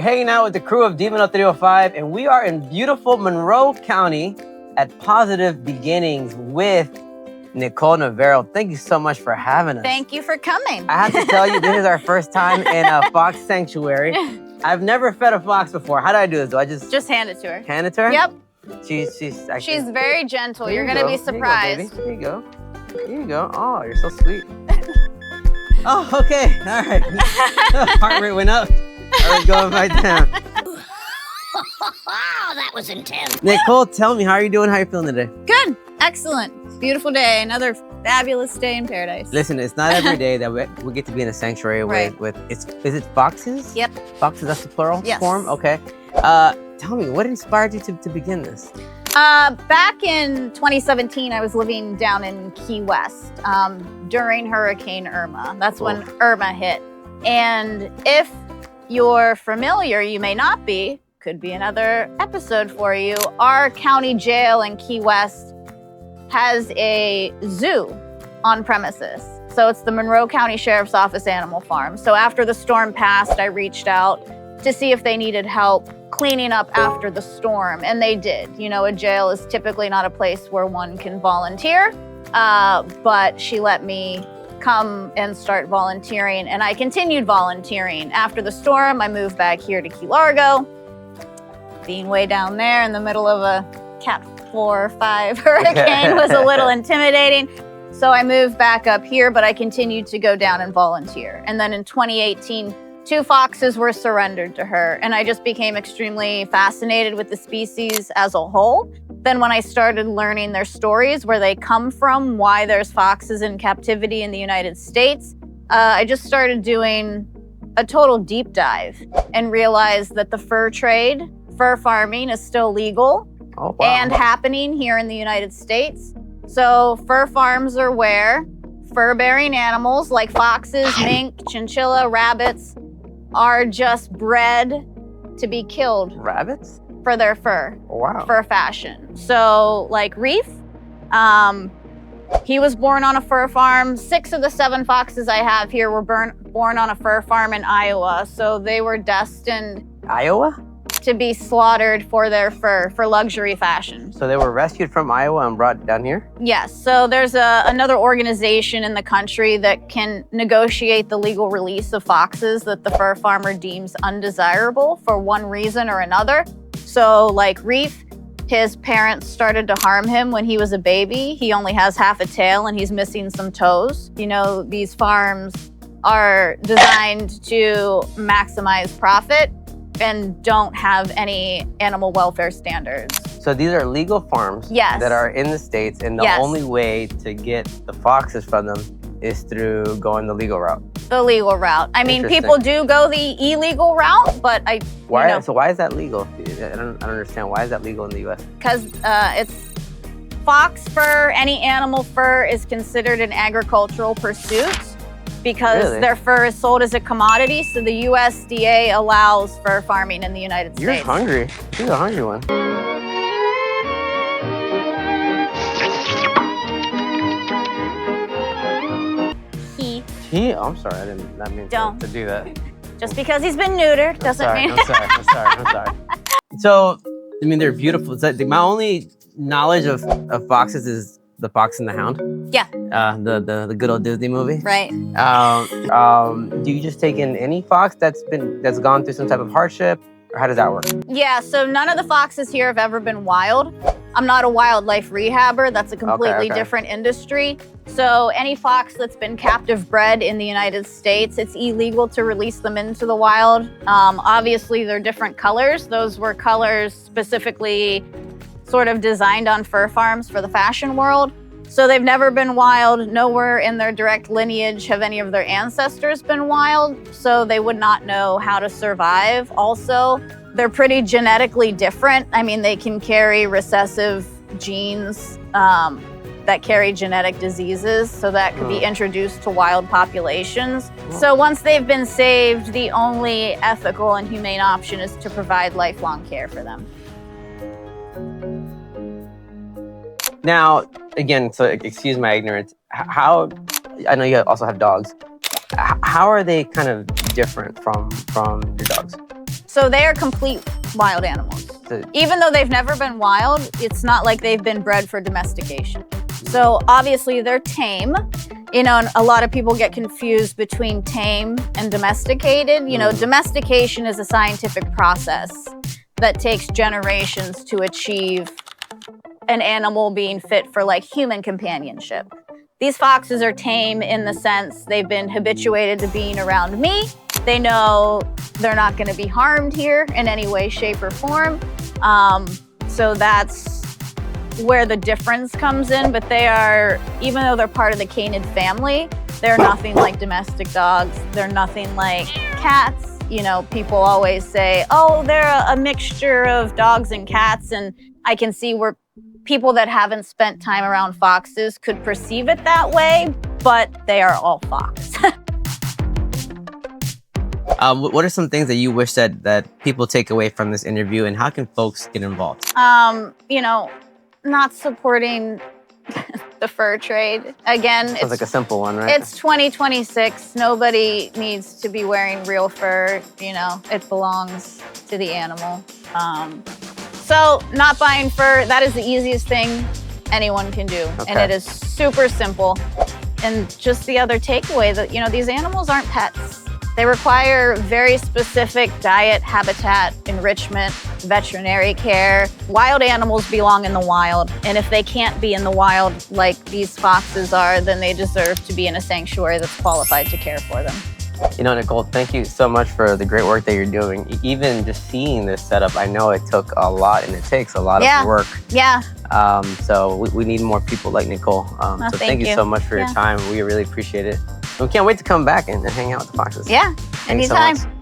You're hanging out with the crew of Demon 305, and we are in beautiful Monroe County at Pawsitive Beginnings with Nicole Navarro. Thank you so much for having us. Thank you for coming. I have to tell you, this is our first time in a fox sanctuary. I've never fed a fox before. How do I do this? Do I just hand it to her? Hand it to her? Yep. She's very gentle. You're gonna be surprised. Here you go. Here you go. Oh, you're so sweet. Oh, okay. All right. Heart rate went up. All right, going right down. Wow, that was intense. Nicole, tell me, how are you doing? How are you feeling today? Good. Excellent. Beautiful day. Another fabulous day in paradise. Listen, it's not every day that we get to be in a sanctuary with is it foxes? Yep. Foxes, that's the plural form? Okay. Tell me, what inspired you to begin this? Back in 2017, I was living down in Key West during Hurricane Irma. That's when Irma hit. And if you're familiar, you may not be, could be another episode for you. Our county jail in Key West has a zoo on premises. So it's the Monroe County Sheriff's Office Animal Farm. So after the storm passed, I reached out to see if they needed help cleaning up after the storm, and they did. You know, a jail is typically not a place where one can volunteer, but she let me come and start volunteering, and I continued volunteering. After the storm, I moved back here to Key Largo. Being way down there in the middle of a Cat 4 or 5 hurricane was a little intimidating. So I moved back up here, but I continued to go down and volunteer. And then in 2018, 2 foxes were surrendered to her, and I just became extremely fascinated with the species as a whole. Then when I started learning their stories, where they come from, why there's foxes in captivity in the United States, I just started doing a total deep dive and realized that the fur trade, fur farming is still legal and happening here in the United States. So fur farms are where fur-bearing animals like foxes, mink, chinchilla, rabbits are just bred to be killed. Rabbits? For their fur. Wow. Fur fashion. So like Reef, he was born on a fur farm. 6 of the 7 foxes I have here were born on a fur farm in Iowa. So they were destined Iowa? to be slaughtered for their fur, for luxury fashion. So they were rescued from Iowa and brought down here? Yes, so there's another organization in the country that can negotiate the legal release of foxes that the fur farmer deems undesirable for one reason or another. So like Reef, his parents started to harm him when he was a baby. He only has half a tail and he's missing some toes. You know, these farms are designed to maximize profit and don't have any animal welfare standards. So these are legal farms that are in the States, and the only way to get the foxes from them is through going the legal route. The legal route. I mean, people do go the illegal route, but So why is that legal? I don't understand. Why is that legal in the U.S.? Because it's fox fur, any animal fur is considered an agricultural pursuit, because their fur is sold as a commodity. So the USDA allows fur farming in the United States. You're hungry. You're a hungry one. Oh, I'm sorry. I didn't mean to do that. Just because he's been neutered doesn't mean. I'm sorry. So, I mean, they're beautiful. My only knowledge of foxes is The Fox and the Hound. Yeah. The good old Disney movie. Right. Do you just take in any fox that's gone through some type of hardship, or how does that work? Yeah, so none of the foxes here have ever been wild. I'm not a wildlife rehabber. That's a completely different industry. So any fox that's been captive bred in the United States, it's illegal to release them into the wild. Obviously, they're different colors. Those were colors specifically sort of designed on fur farms for the fashion world. So they've never been wild. Nowhere in their direct lineage have any of their ancestors been wild. So they would not know how to survive. Also, they're pretty genetically different. I mean, they can carry recessive genes that carry genetic diseases. So that could be introduced to wild populations. So once they've been saved, the only ethical and humane option is to provide lifelong care for them. Now, again, so excuse my ignorance, how, I know you also have dogs. How are they kind of different from your dogs? So they are complete wild animals. Even though they've never been wild, it's not like they've been bred for domestication. So obviously they're tame. You know, and a lot of people get confused between tame and domesticated. You know, domestication is a scientific process that takes generations to achieve an animal being fit for like human companionship. These foxes are tame in the sense they've been habituated to being around me. They know they're not going to be harmed here in any way, shape, or form. So that's where the difference comes in. But they are, even though they're part of the canid family, they're nothing like domestic dogs. They're nothing like cats. You know, people always say, oh, they're a mixture of dogs and cats. And I can see where people that haven't spent time around foxes could perceive it that way, but they are all fox. What are some things that you wish that people take away from this interview, and how can folks get involved? You know, not supporting the fur trade. Again, Sounds like a simple one, right? It's 2026. Nobody needs to be wearing real fur. You know, it belongs to the animal. So not buying fur, that is the easiest thing anyone can do. Okay. And it is super simple. And just the other takeaway that, you know, these animals aren't pets. They require very specific diet, habitat, enrichment, veterinary care. Wild animals belong in the wild. And if they can't be in the wild like these foxes are, then they deserve to be in a sanctuary that's qualified to care for them. You know, Nicole, thank you so much for the great work that you're doing. Even just seeing this setup, I know it took a lot, and it takes a lot of work. Yeah. So we need more people like Nicole. So thank you so much for your time. We really appreciate it. We can't wait to come back and hang out with the foxes. Yeah, Thanks so anytime. much.